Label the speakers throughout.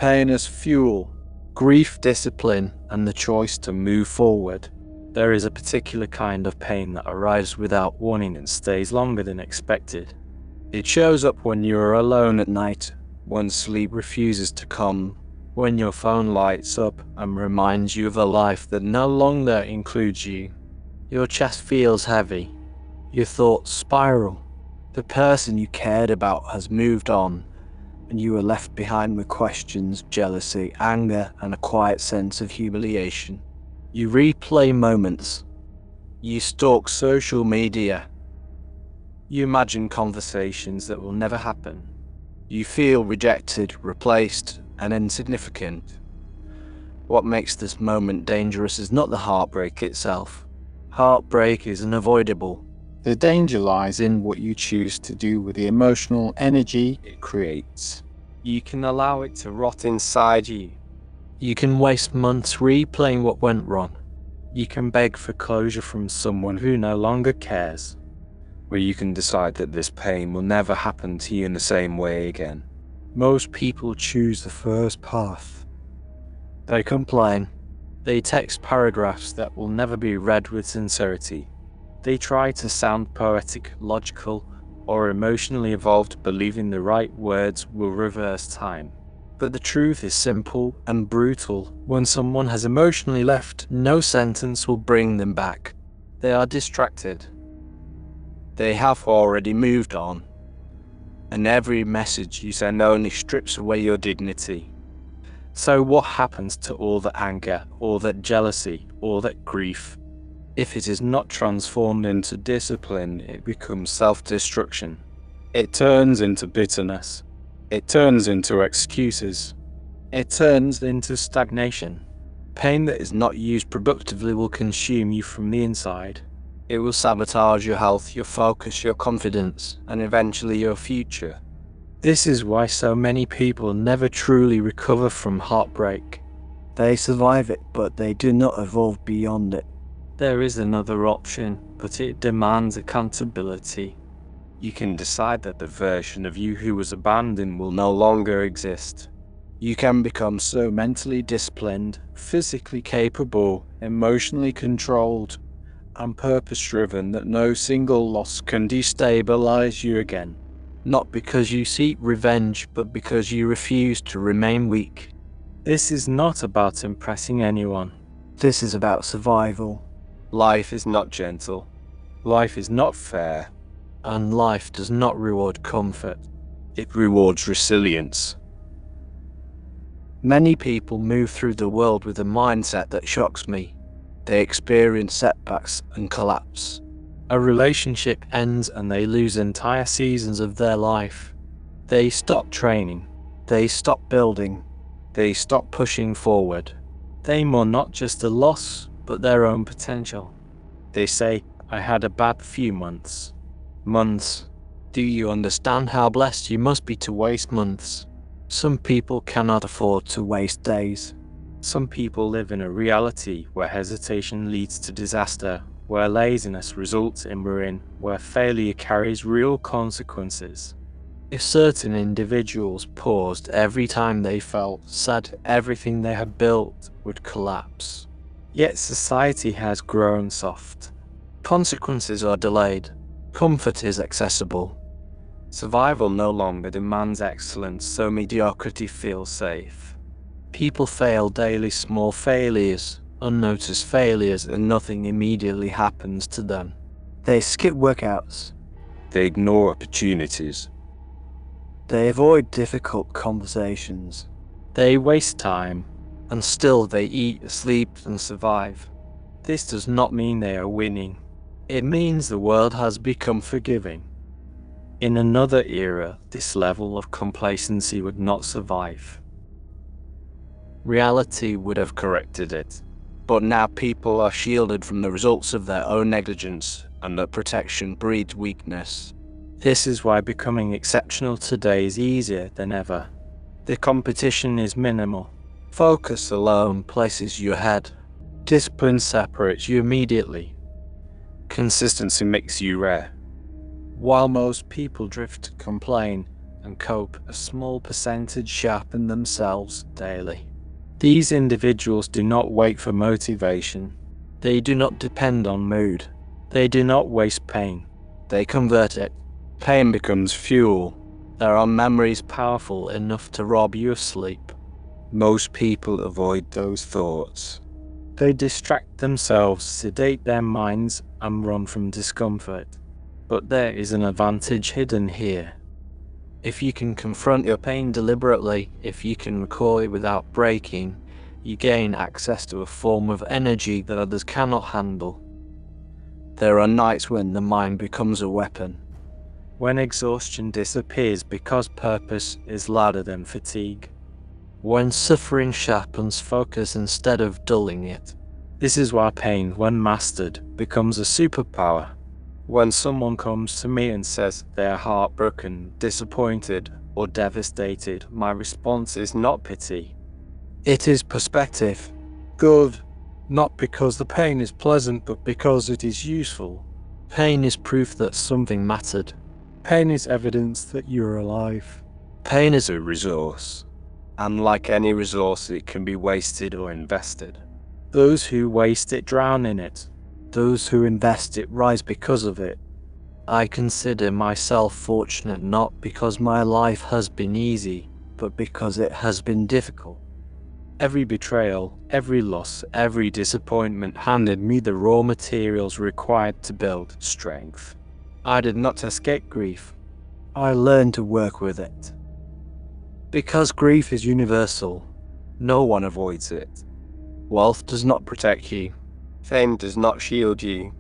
Speaker 1: pain as fuel, grief discipline, and the choice to move forward. There is a particular kind of pain that arrives without warning and stays longer than expected. It shows up when you're alone at night, when sleep refuses to come, when your phone lights up and reminds you of a life that no longer includes you. Your chest feels heavy. Your thoughts spiral. The person you cared about has moved on, and you are left behind with questions, jealousy, anger, and a quiet sense of humiliation. You replay moments. You stalk social media. You imagine conversations that will never happen. You feel rejected, replaced, and insignificant. What makes this moment dangerous is not the heartbreak itself. Heartbreak is unavoidable. The danger lies in what you choose to do with the emotional energy it creates. You can allow it to rot inside you. You can waste months replaying what went wrong. You can beg for closure from someone who no longer cares. Or you can decide that this pain will never happen to you in the same way again. Most people choose the first path. They complain. They text paragraphs that will never be read with sincerity. They try to sound poetic, logical, or emotionally evolved, believing the right words will reverse time. But the truth is simple and brutal. When someone has emotionally left, no sentence will bring them back. They are distracted. They have already moved on. And every message you send only strips away your dignity. So what happens to all that anger, all that jealousy, all that grief? If it is not transformed into discipline, it becomes self-destruction. It turns into bitterness. It turns into excuses. It turns into stagnation. Pain that is not used productively will consume you from the inside. It will sabotage your health, your focus, your confidence, and eventually your future. This is why so many people never truly recover from heartbreak. They survive it, but they do not evolve beyond it. There is another option, but it demands accountability. You can decide that the version of you who was abandoned will no longer exist. You can become so mentally disciplined, physically capable, emotionally controlled, and purpose-driven that no single loss can destabilize you again. Not because you seek revenge, but because you refuse to remain weak. This is not about impressing anyone. This is about survival. Life is not gentle. Life is not fair. And life does not reward comfort. It rewards resilience. Many people move through the world with a mindset that shocks me. They experience setbacks and collapse. A relationship ends and they lose entire seasons of their life. They stop training. They stop building. They stop pushing forward. They mourn not just the loss, but their own potential. They say, "I had a bad few months." Months. Do you understand how blessed you must be to waste months? Some people cannot afford to waste days. Some people live in a reality where hesitation leads to disaster, where laziness results in ruin, where failure carries real consequences. If certain individuals paused every time they felt sad, everything they had built would collapse. Yet society has grown soft. Consequences are delayed. Comfort is accessible. Survival no longer demands excellence, so mediocrity feels safe. People fail daily, small failures, unnoticed failures, and nothing immediately happens to them. They skip workouts. They ignore opportunities. They avoid difficult conversations. They waste time, and still they eat, sleep, and survive. This does not mean they are winning. It means the world has become forgiving. In another era, this level of complacency would not survive. Reality would have corrected it. But now people are shielded from the results of their own negligence, and that protection breeds weakness. This is why becoming exceptional today is easier than ever. The competition is minimal. Focus alone places you ahead. Discipline separates you immediately. Consistency makes you rare. While most people drift to complain, and cope, a small percentage sharpen themselves daily. These individuals do not wait for motivation. They do not depend on mood. They do not waste pain. They convert it. Pain becomes fuel. There are memories powerful enough to rob you of sleep. Most people avoid those thoughts. They distract themselves, sedate their minds, and run from discomfort. But there is an advantage hidden here. If you can confront your pain deliberately, if you can recall it without breaking, you gain access to a form of energy that others cannot handle. There are nights when the mind becomes a weapon. When exhaustion disappears because purpose is louder than fatigue. When suffering sharpens focus instead of dulling it. This is why pain, when mastered, becomes a superpower. When someone comes to me and says they are heartbroken, disappointed, or devastated, my response is not pity. It is perspective. Good. Not because the pain is pleasant, but because it is useful. Pain is proof that something mattered. Pain is evidence that you're alive. Pain is a resource. And like any resource, it can be wasted or invested. Those who waste it drown in it. Those who invest it rise because of it. I consider myself fortunate not because my life has been easy, but because it has been difficult. Every betrayal, every loss, every disappointment handed me the raw materials required to build strength. I did not escape grief. I learned to work with it. Because grief is universal, no one avoids it. Wealth does not protect you. Fame does not shield you.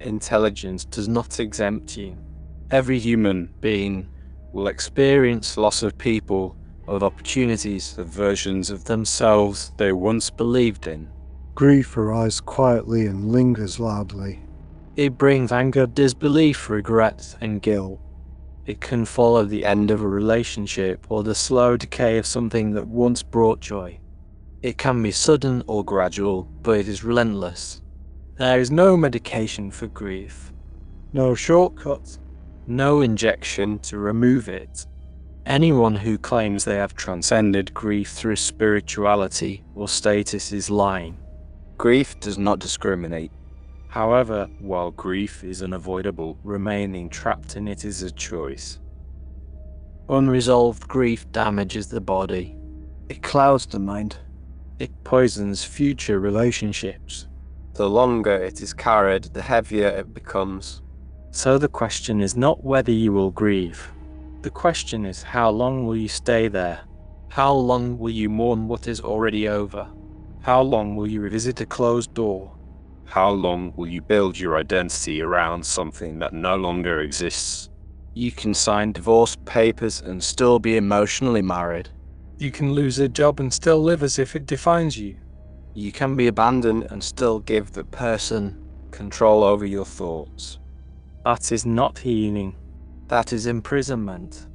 Speaker 1: Intelligence does not exempt you. Every human being will experience loss of people, of opportunities, of versions of themselves they once believed in.
Speaker 2: Grief arises quietly and lingers loudly.
Speaker 1: It brings anger, disbelief, regret, and guilt. It can follow the end of a relationship or the slow decay of something that once brought joy. It can be sudden or gradual, but it is relentless. There is no medication for grief. No shortcut. No injection to remove it. Anyone who claims they have transcended grief through spirituality or status is lying. Grief does not discriminate. However, while grief is unavoidable, remaining trapped in it is a choice. Unresolved grief damages the body. It clouds the mind. It poisons future relationships. The longer it is carried, the heavier it becomes. So the question is not whether you will grieve. The question is, how long will you stay there? How long will you mourn what is already over? How long will you revisit a closed door? How long will you build your identity around something that no longer exists? You can sign divorce papers and still be emotionally married. You can lose a job and still live as if it defines you. You can be abandoned and still give the person control over your thoughts. That is not healing. That is imprisonment.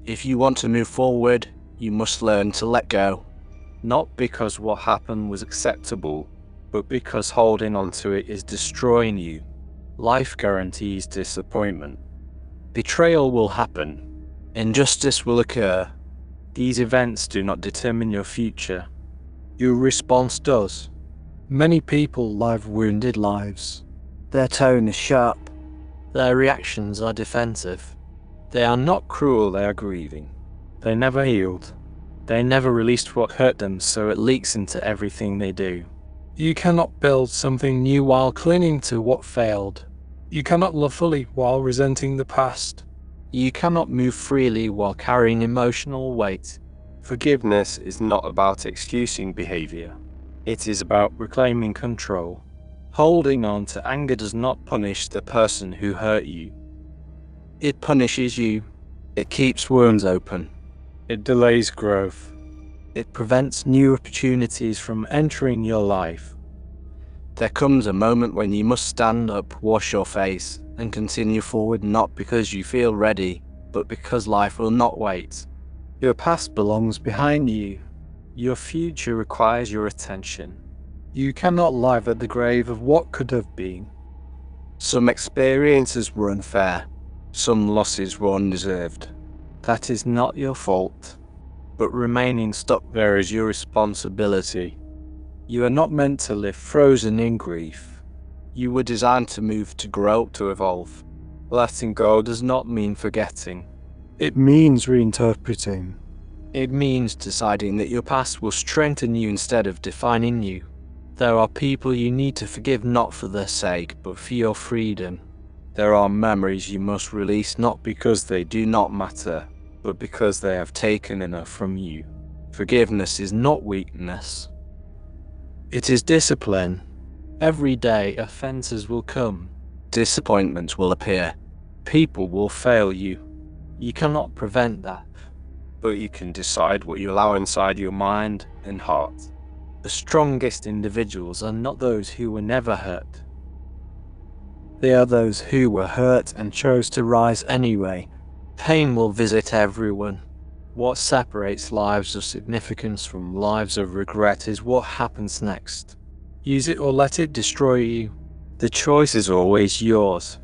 Speaker 1: If you want to move forward, you must learn to let go. Not because what happened was acceptable, but because holding on to it is destroying you. Life guarantees disappointment. Betrayal will happen. Injustice will occur. These events do not determine your future. Your response does. Many people live wounded lives. Their tone is sharp. Their reactions are defensive. They are not cruel, they are grieving. They never healed. They never released what hurt them, so it leaks into everything they do. You cannot build something new while clinging to what failed. You cannot love fully while resenting the past. You cannot move freely while carrying emotional weight. Forgiveness is not about excusing behavior. It is about reclaiming control. Holding on to anger does not punish the person who hurt you. It punishes you. It keeps wounds open. It delays growth. It prevents new opportunities from entering your life. There comes a moment when you must stand up, wash your face, and continue forward, not because you feel ready, but because life will not wait. Your past belongs behind you. Your future requires your attention. You cannot live at the grave of what could have been. Some experiences were unfair. Some losses were undeserved. That is not your fault, but remaining stuck there is your responsibility. You are not meant to live frozen in grief. You were designed to move, to grow, to evolve. Letting go does not mean forgetting.
Speaker 2: It means reinterpreting.
Speaker 1: It means deciding that your past will strengthen you instead of defining you. There are people you need to forgive, not for their sake, but for your freedom. There are memories you must release, not because they do not matter, but because they have taken enough from you. Forgiveness is not weakness. It is discipline. Every day offenses will come. Disappointments will appear. People will fail you. You cannot prevent that, but you can decide what you allow inside your mind and heart. The strongest individuals are not those who were never hurt. They are those who were hurt and chose to rise anyway. Pain will visit everyone. What separates lives of significance from lives of regret is what happens next. Use it or let it destroy you. The choice is always yours.